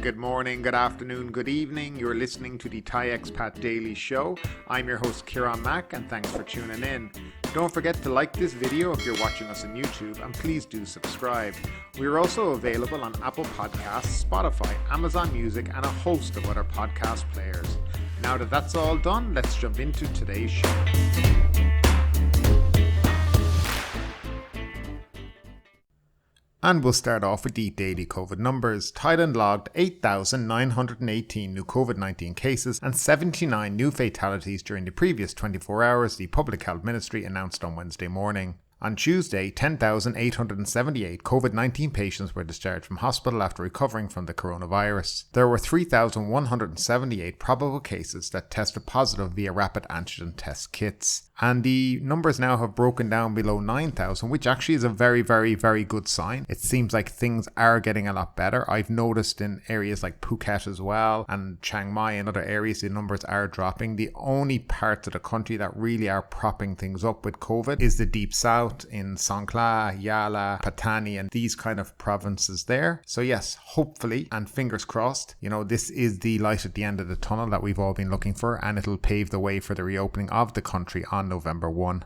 good morning, good afternoon, good evening. You're listening to the Thai Expat Daily Show. I'm your host Kieran Mack and thanks for tuning in. Don't forget to like this video if you're watching us on YouTube and please do subscribe. We're also available on Apple Podcasts, Spotify, Amazon Music and a host of other podcast players. Now that that's all done, let's jump into today's show. And we'll start off with the daily COVID numbers. Thailand logged 8,918 new COVID-19 cases and 79 new fatalities during the previous 24 hours, the Public Health Ministry announced on Wednesday morning. On Tuesday, 10,878 COVID-19 patients were discharged from hospital after recovering from the coronavirus. There were 3,178 probable cases that tested positive via rapid antigen test kits. And the numbers now have broken down below 9,000, which actually is a very, very, very good sign. It seems like things are getting a lot better. I've noticed in areas like Phuket as well and Chiang Mai and other areas, the numbers are dropping. The only parts of the country that really are propping things up with COVID is the Deep South in Songkhla, Yala, Patani and these kind of provinces there. So yes, hopefully and fingers crossed, this is the light at the end of the tunnel that we've all been looking for and it'll pave the way for the reopening of the country on November 1.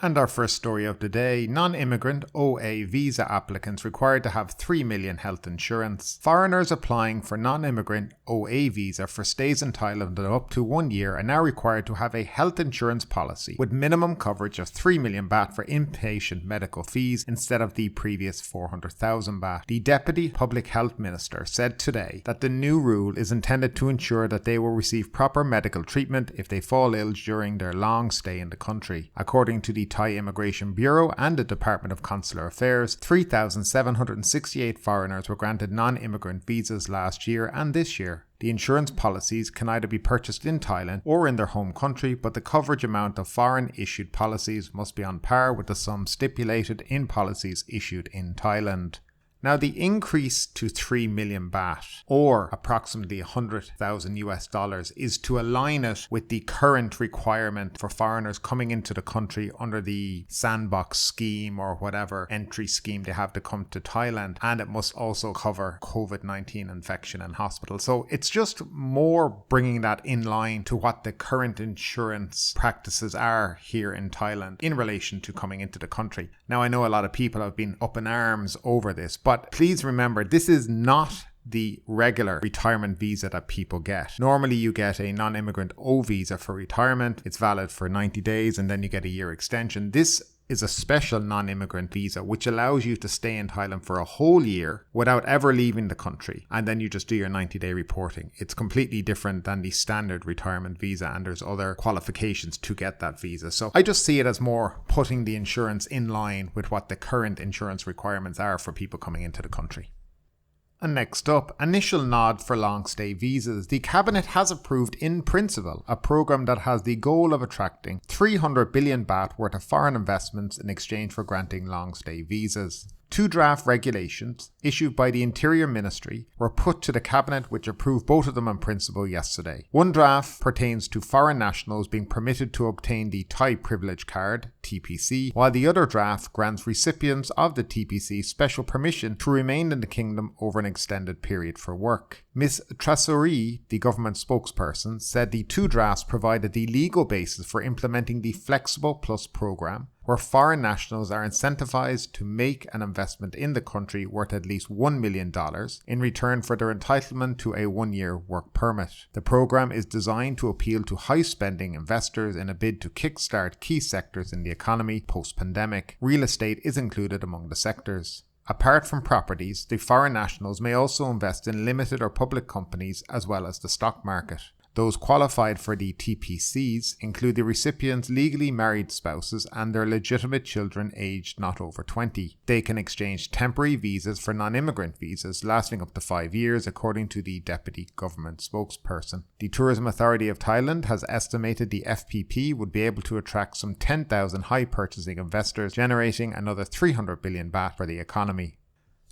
And our first story of the day, non-immigrant OA visa applicants required to have 3 million health insurance. Foreigners applying for non-immigrant OA visa for stays in Thailand of up to 1 year are now required to have a health insurance policy with minimum coverage of 3 million baht for inpatient medical fees instead of the previous 400,000 baht. The Deputy Public Health Minister said today that the new rule is intended to ensure that they will receive proper medical treatment if they fall ill during their long stay in the country. According to the Thai Immigration Bureau and the Department of Consular Affairs, 3,768 foreigners were granted non-immigrant visas last year and this year. The insurance policies can either be purchased in Thailand or in their home country, but the coverage amount of foreign-issued policies must be on par with the sum stipulated in policies issued in Thailand. Now, the increase to 3 million baht, or approximately $100,000 is to align it with the current requirement for foreigners coming into the country under the sandbox scheme or whatever entry scheme they have to come to Thailand. And it must also cover COVID-19 infection in hospital. So it's just more bringing that in line to what the current insurance practices are here in Thailand in relation to coming into the country. Now, I know a lot of people have been up in arms over this, but please remember, this is not the regular retirement visa that people get. Normally you get a non-immigrant O visa for retirement. It's valid for 90 days and then you get a year extension. This is a special non-immigrant visa which allows you to stay in Thailand for a whole year without ever leaving the country, and then you just do your 90-day reporting. It's completely different than the standard retirement visa and there's other qualifications to get that visa. So I just see it as more putting the insurance in line with what the current insurance requirements are for people coming into the country. And next up, initial nod for long stay visas. The Cabinet has approved in principle a program that has the goal of attracting 300 billion baht worth of foreign investments in exchange for granting long stay visas. 2 draft regulations issued by the Interior Ministry were put to the Cabinet, which approved both of them in principle yesterday. One draft pertains to foreign nationals being permitted to obtain the Thai Privilege Card, TPC, while the other draft grants recipients of the TPC special permission to remain in the kingdom over an extended period for work. Ms. Trasuri, the government spokesperson, said the 2 drafts provided the legal basis for implementing the Flexible Plus program, where foreign nationals are incentivized to make an investment in the country worth at least $1 million in return for their entitlement to a 1-year work permit. The program is designed to appeal to high-spending investors in a bid to kickstart key sectors in the economy post-pandemic. Real estate is included among the sectors. Apart from properties, the foreign nationals may also invest in limited or public companies as well as the stock market. Those qualified for the TPCs include the recipient's legally married spouses and their legitimate children aged not over 20. They can exchange temporary visas for non-immigrant visas lasting up to 5 years, according to the Deputy Government spokesperson. The Tourism Authority of Thailand has estimated the FPP would be able to attract some 10,000 high-purchasing investors, generating another 300 billion baht for the economy.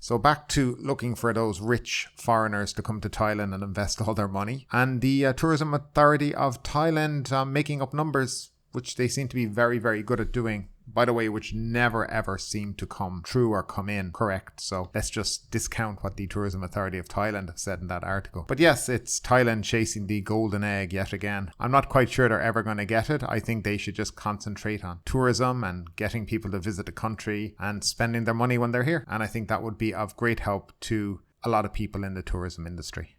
So back to looking for those rich foreigners to come to Thailand and invest all their money. And the Tourism Authority of Thailand making up numbers, which they seem to be very, very good at doing. by the way, which never ever seem to come true or come in correct. So let's just discount what the Tourism Authority of Thailand have said in that article. But yes, it's Thailand chasing the golden egg yet again. I'm not quite sure they're ever going to get it. I think they should just concentrate on tourism and getting people to visit the country and spending their money when they're here. And I think that would be of great help to a lot of people in the tourism industry.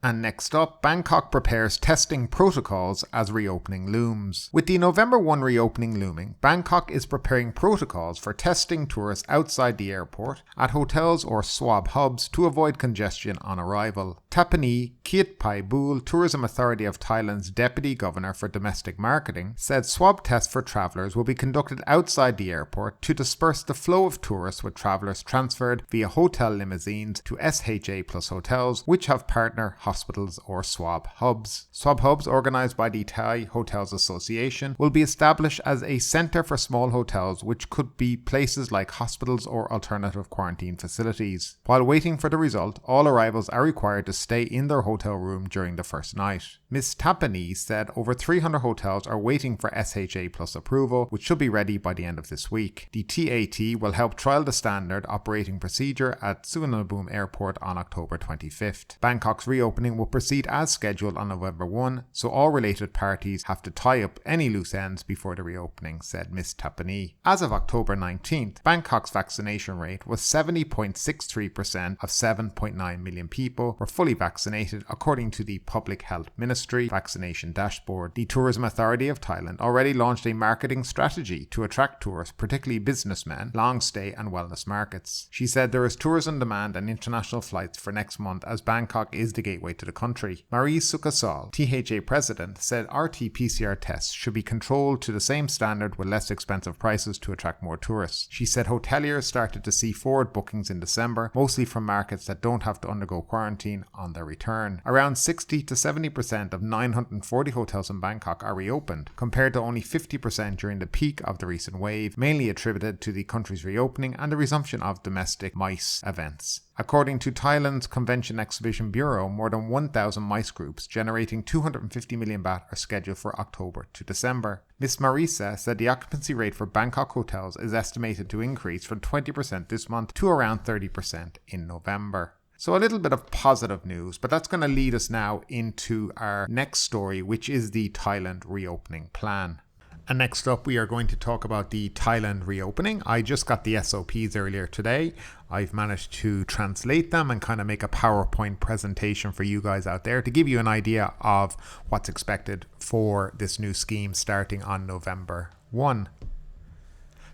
And next up, Bangkok prepares testing protocols as reopening looms. With the November 1 reopening looming, Bangkok is preparing protocols for testing tourists outside the airport, at hotels or swab hubs to avoid congestion on arrival. Tapani Kiatpai Tourism Authority of Thailand's Deputy Governor for Domestic Marketing said swab tests for travellers will be conducted outside the airport to disperse the flow of tourists, with travellers transferred via hotel limousines to SHA Plus hotels, which have partner hospitals or swab hubs. Swab hubs, organised by the Thai Hotels Association, will be established as a centre for small hotels, which could be places like hospitals or alternative quarantine facilities. While waiting for the result, all arrivals are required to stay in their hotel room during the first night. Ms. Tapani said over 300 hotels are waiting for SHA Plus approval, which should be ready by the end of this week. The TAT will help trial the standard operating procedure at Suvarnabhumi Airport on October 25th. Bangkok's reopening will proceed as scheduled on November 1, so all related parties have to tie up any loose ends before the reopening, said Ms. Tapani. As of October 19th, Bangkok's vaccination rate was 70.63% of 7.9 million people were fully vaccinated, according to the Public Health Ministry vaccination dashboard. The Tourism Authority of Thailand already launched a marketing strategy to attract tourists, particularly businessmen, long stay and wellness markets. She said there is tourism demand and international flights for next month, as Bangkok is the gateway to the country. Marie Sukasal, THA president, said RT-PCR tests should be controlled to the same standard with less expensive prices to attract more tourists. She said hoteliers started to see forward bookings in December, mostly from markets that don't have to undergo quarantine on their return. Around 60 to 70% of 940 hotels in Bangkok are reopened, compared to only 50% during the peak of the recent wave, mainly attributed to the country's reopening and the resumption of domestic MICE events. According to Thailand's Convention Exhibition Bureau, more than 1,000 MICE groups generating 250 million baht are scheduled for October to December. Ms. Marisa said the occupancy rate for Bangkok hotels is estimated to increase from 20% this month to around 30% in November. So a little bit of positive news, but that's going to lead us now into our next story, which is the Thailand reopening plan. And next up, we are going to talk about the Thailand reopening. I just got the SOPs earlier today. I've managed to translate them and kind of make a PowerPoint presentation for you guys out there to give you an idea of what's expected for this new scheme starting on November 1.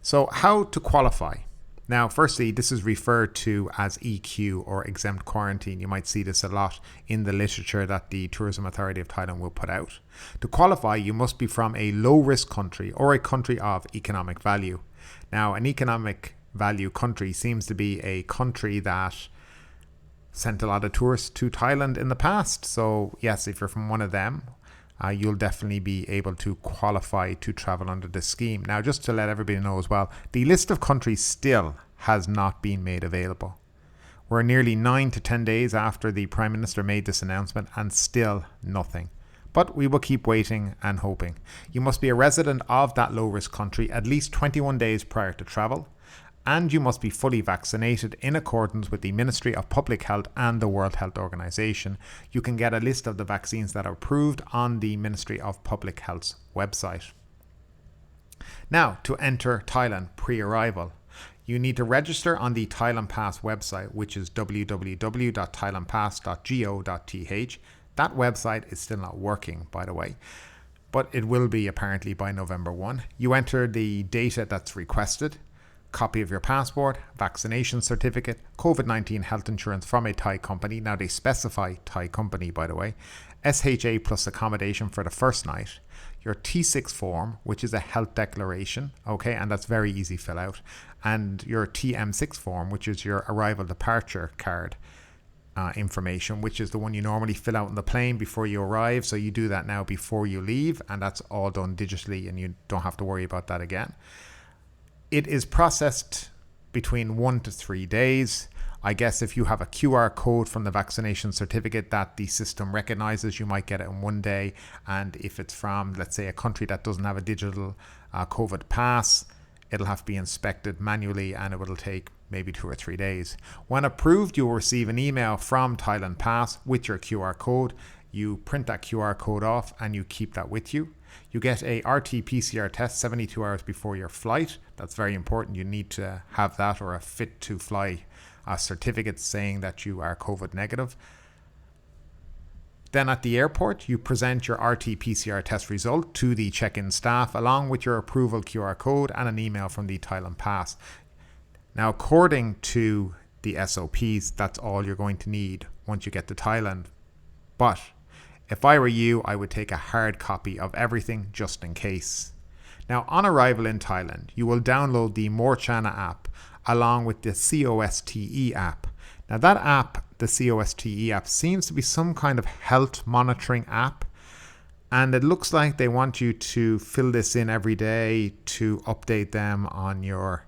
So how to qualify. Now, firstly, this is referred to as EQ or exempt quarantine. You might see this a lot in the literature that the Tourism Authority of Thailand will put out. To qualify, you must be from a low-risk country or a country of economic value. Now, an economic value country seems to be a country that sent a lot of tourists to Thailand in the past. So, yes, if you're from one of them, you'll definitely be able to qualify to travel under this scheme. Now, just to let everybody know as well, the list of countries still has not been made available. We're nearly 9 to 10 days after the Prime Minister made this announcement and still nothing. But we will keep waiting and hoping. You must be a resident of that low-risk country at least 21 days prior to travel, and you must be fully vaccinated in accordance with the Ministry of Public Health and the World Health Organization. You can get a list of the vaccines that are approved on the Ministry of Public Health's website. Now, to enter Thailand pre-arrival, you need to register on the Thailand Pass website, which is www.thailandpass.go.th. That website is still not working, by the way, but it will be apparently by November 1. You enter the data that's requested, copy of your passport, vaccination certificate, COVID-19 health insurance from a Thai company. Now they specify Thai company, by the way. SHA plus accommodation for the first night. Your T6 form, which is a health declaration, okay, and that's very easy to fill out. And your TM6 form, which is your arrival departure card information, which is the one you normally fill out on the plane before you arrive. So you do that now before you leave, and that's all done digitally, and you don't have to worry about that again. It is processed between 1 to 3 days. I guess if you have a QR code from the vaccination certificate that the system recognizes, you might get it in one day. And if it's from, let's say, a country that doesn't have a digital COVID pass, it'll have to be inspected manually and it will take maybe 2 or 3 days. When approved, you'll receive an email from Thailand Pass with your QR code. You print that QR code off and you keep that with you. You get a RT-PCR test 72 hours before your flight. That's very important. You need to have that, or a fit to fly certificate saying that you are COVID negative. Then at the airport, you present your RT-PCR test result to the check-in staff along with your approval QR code and an email from the Thailand Pass. Now, according to the SOPs, that's all you're going to need once you get to Thailand. But if I were you, I would take a hard copy of everything just in case. Now, on arrival in Thailand, you will download the Morchana app along with the COSTE app. Now, that app, the COSTE app, seems to be some kind of health monitoring app. And it looks like they want you to fill this in every day to update them on your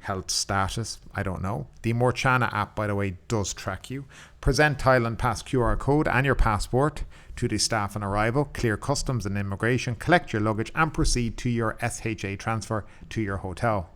health status. I don't know. The Morchana app, by the way, does track you. Present Thailand Pass QR code and your passport to the staff on arrival, clear customs and immigration, collect your luggage and proceed to your SHA transfer to your hotel.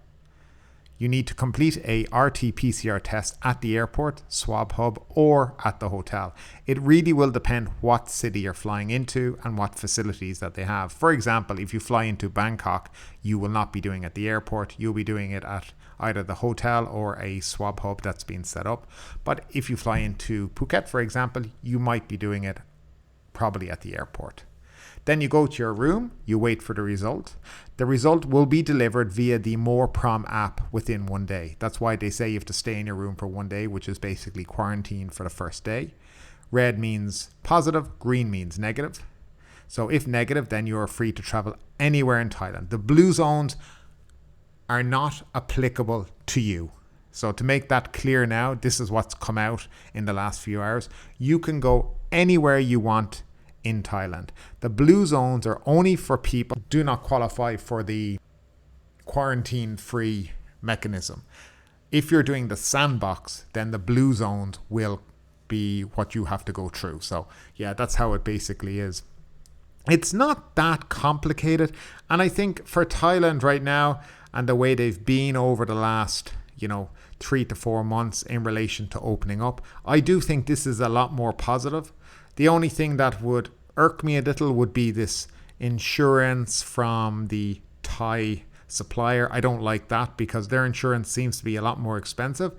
You need to complete a RT-PCR test at the airport, swab hub, or at the hotel. It really will depend what city you're flying into and what facilities that they have. For example, if you fly into Bangkok, you will not be doing it at the airport. You'll be doing it at either the hotel or a swab hub that's been set up. But if you fly into Phuket, for example, you might be doing it probably at the airport. Then you go to your room, you wait for the result. The result will be delivered via the MoreProm app within 1 day. That's why they say you have to stay in your room for 1 day, which is basically quarantine for the first day. Red means positive, green means negative. So if negative, then you are free to travel anywhere in Thailand. The blue zones are not applicable to you. So to make that clear now, this is what's come out in the last few hours. You can go anywhere you want in Thailand. The blue zones are only for people who do not qualify for the quarantine-free mechanism. If you're doing the sandbox, then the blue zones will be what you have to go through. So yeah, that's how it basically is. It's not that complicated. And I think for Thailand right now and the way they've been over the last, 3 to 4 months in relation to opening up, I do think this is a lot more positive. The only thing that would irk me a little would be this insurance from the Thai supplier. I don't like that because their insurance seems to be a lot more expensive.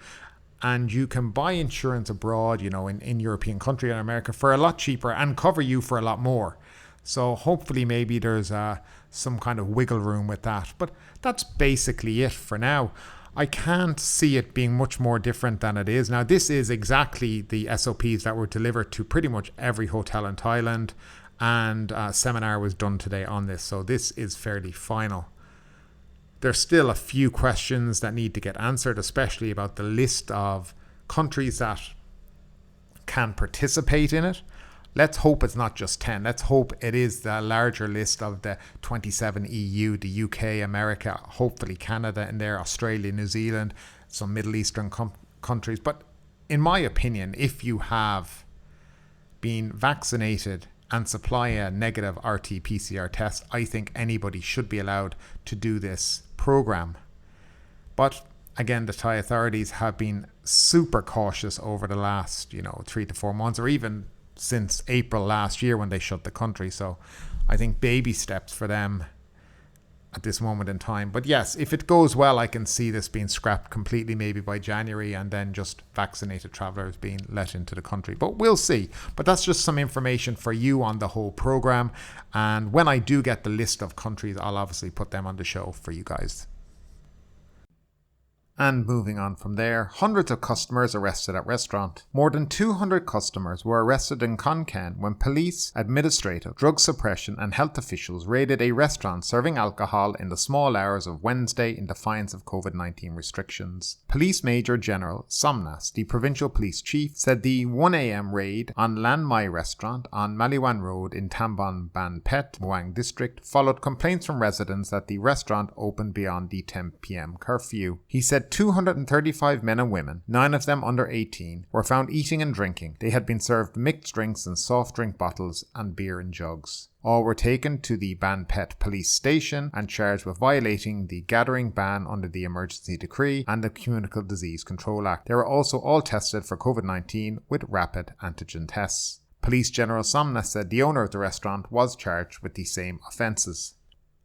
And you can buy insurance abroad, in European country and America for a lot cheaper and cover you for a lot more. So hopefully maybe there's some kind of wiggle room with that. But that's basically it for now. I can't see it being much more different than it is. Now, this is exactly the SOPs that were delivered to pretty much every hotel in Thailand, and a seminar was done today on this. So this is fairly final. There's still a few questions that need to get answered, especially about the list of countries that can participate in it. Let's hope it's not just 10. Let's hope it is the larger list of the 27 EU, the UK, America, hopefully Canada in there, Australia, New Zealand, some Middle Eastern countries. But in my opinion, if you have been vaccinated and supply a negative RT-PCR test, I think anybody should be allowed to do this program. But again, the Thai authorities have been super cautious over the last, 3 to 4 months, or even since April last year when they shut the country. So I think baby steps for them at this moment in time. But yes, if it goes well, I can see this being scrapped completely maybe by January, and then just vaccinated travelers being let into the country. But we'll see. But that's just some information for you on the whole program. And when I do get the list of countries, I'll obviously put them on the show for you guys. And moving on from there, hundreds of customers arrested at restaurant. More than 200 customers were arrested in Khon Kaen when police, administrative, drug suppression and health officials raided a restaurant serving alcohol in the small hours of Wednesday in defiance of COVID-19 restrictions. Police Major General Somnas, the provincial police chief, said the 1 a.m. raid on Lan Mai restaurant on Maliwan Road in Tambon Ban Phet, Muang district, followed complaints from residents that the restaurant opened beyond the 10 p.m. curfew. He said 235 men and women, 9 of them under 18, were found eating and drinking. They had been served mixed drinks in soft drink bottles and beer in jugs. All were taken to the Bangkok police station and charged with violating the gathering ban under the Emergency Decree and the Communicable Disease Control Act. They were also all tested for COVID-19 with rapid antigen tests. Police General Somna said the owner of the restaurant was charged with the same offences.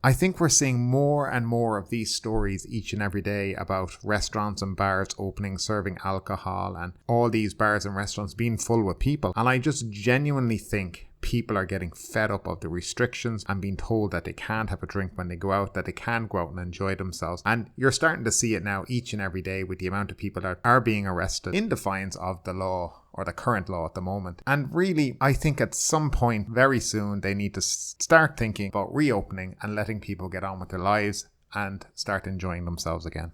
I think we're seeing more and more of these stories each and every day about restaurants and bars opening, serving alcohol, and all these bars and restaurants being full with people. And I just genuinely think people are getting fed up of the restrictions and being told that they can't have a drink when they go out, that they can't go out and enjoy themselves. And you're starting to see it now each and every day with the amount of people that are being arrested in defiance of the law, or the current law at the moment. And really, I think at some point very soon they need to start thinking about reopening and letting people get on with their lives and start enjoying themselves again.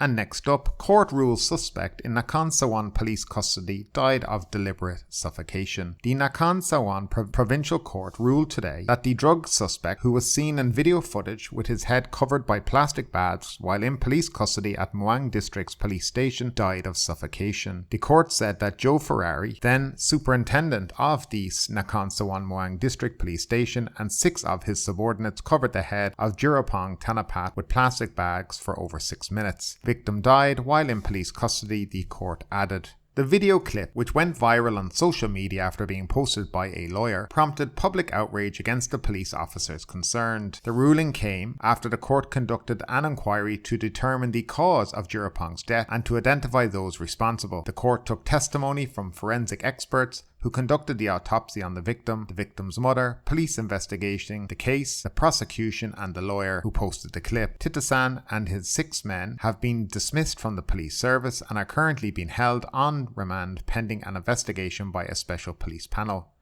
And next up, court rules suspect in Nakhon Sawan police custody died of deliberate suffocation. The Nakhon Sawan Provincial Court ruled today that the drug suspect, who was seen in video footage with his head covered by plastic bags while in police custody at Muang District's police station, died of suffocation. The court said that Joe Ferrari, then superintendent of the Nakhon Sawan Muang District Police Station, and 6 of his subordinates covered the head of Jurapong Tanapat with plastic bags for over 6 minutes. Victim died while in police custody, the court added. The video clip, which went viral on social media after being posted by a lawyer, prompted public outrage against the police officers concerned. The ruling came after the court conducted an inquiry to determine the cause of Jurapong's death and to identify those responsible. The court took testimony from forensic experts who conducted the autopsy on the victim's mother, police investigating the case, the prosecution, and the lawyer who posted the clip. Titasan and his 6 men have been dismissed from the police service and are currently being held on remand pending an investigation by a special police panel.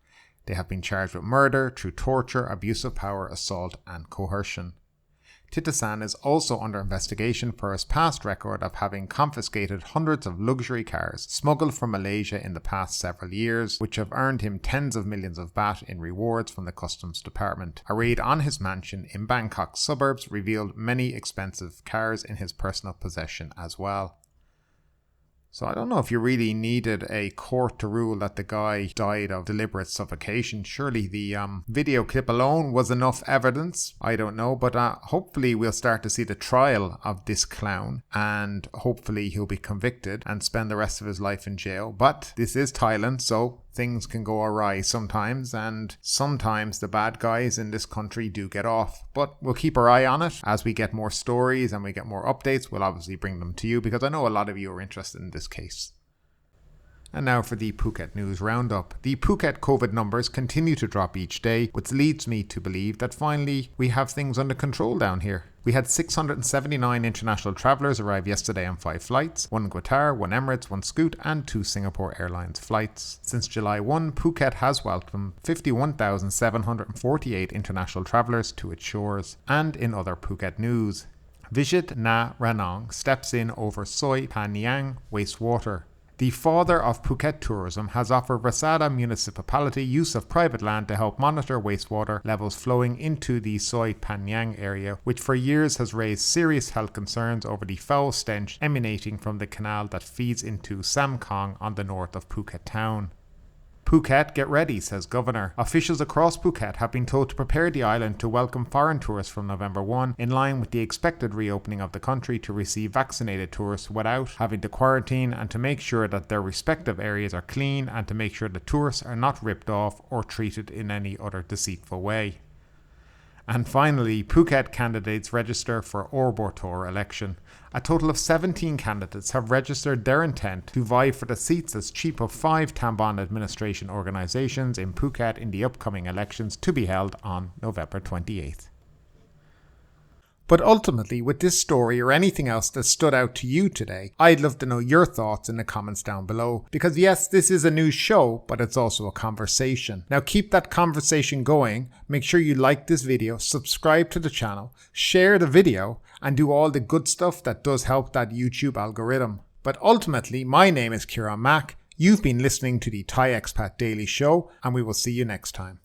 They have been charged with murder through torture, abuse of power, assault, and coercion. Titasan is also under investigation for his past record of having confiscated hundreds of luxury cars smuggled from Malaysia in the past several years, which have earned him tens of millions of baht in rewards from the Customs Department. A raid on his mansion in Bangkok suburbs revealed many expensive cars in his personal possession as well. So I don't know if you really needed a court to rule that the guy died of deliberate suffocation. Surely the video clip alone was enough evidence. I don't know, but hopefully we'll start to see the trial of this clown and hopefully he'll be convicted and spend the rest of his life in jail. But this is Thailand, so things can go awry sometimes, and sometimes the bad guys in this country do get off. But we'll keep our eye on it. As we get more stories and we get more updates, we'll obviously bring them to you because I know a lot of you are interested in this case. And now for the Phuket News Roundup. The Phuket COVID numbers continue to drop each day, which leads me to believe that finally we have things under control down here. We had 679 international travellers arrive yesterday on 5 flights, 1 Qatar, 1 Emirates, 1 Scoot and 2 Singapore Airlines flights. Since July 1, Phuket has welcomed 51,748 international travellers to its shores. And in other Phuket news, Vijit Na Ranong steps in over Soi Phanyang wastewater. The father of Phuket tourism has offered Rasada municipality use of private land to help monitor wastewater levels flowing into the Soi Phanyang area, which for years has raised serious health concerns over the foul stench emanating from the canal that feeds into Samkong on the north of Phuket town. Phuket, get ready, says Governor. Officials across Phuket have been told to prepare the island to welcome foreign tourists from November 1, in line with the expected reopening of the country to receive vaccinated tourists without having to quarantine, and to make sure that their respective areas are clean and to make sure the tourists are not ripped off or treated in any other deceitful way. And finally, Phuket candidates register for Orbotor election. A total of 17 candidates have registered their intent to vie for the seats as chief of 5 Tambon administration organisations in Phuket in the upcoming elections to be held on November 28th. But ultimately, with this story or anything else that stood out to you today, I'd love to know your thoughts in the comments down below. Because yes, this is a news show, but it's also a conversation. Now keep that conversation going. Make sure you like this video, subscribe to the channel, share the video, and do all the good stuff that does help that YouTube algorithm. But ultimately, my name is Kieran Mack. You've been listening to the Thai Expat Daily Show, and we will see you next time.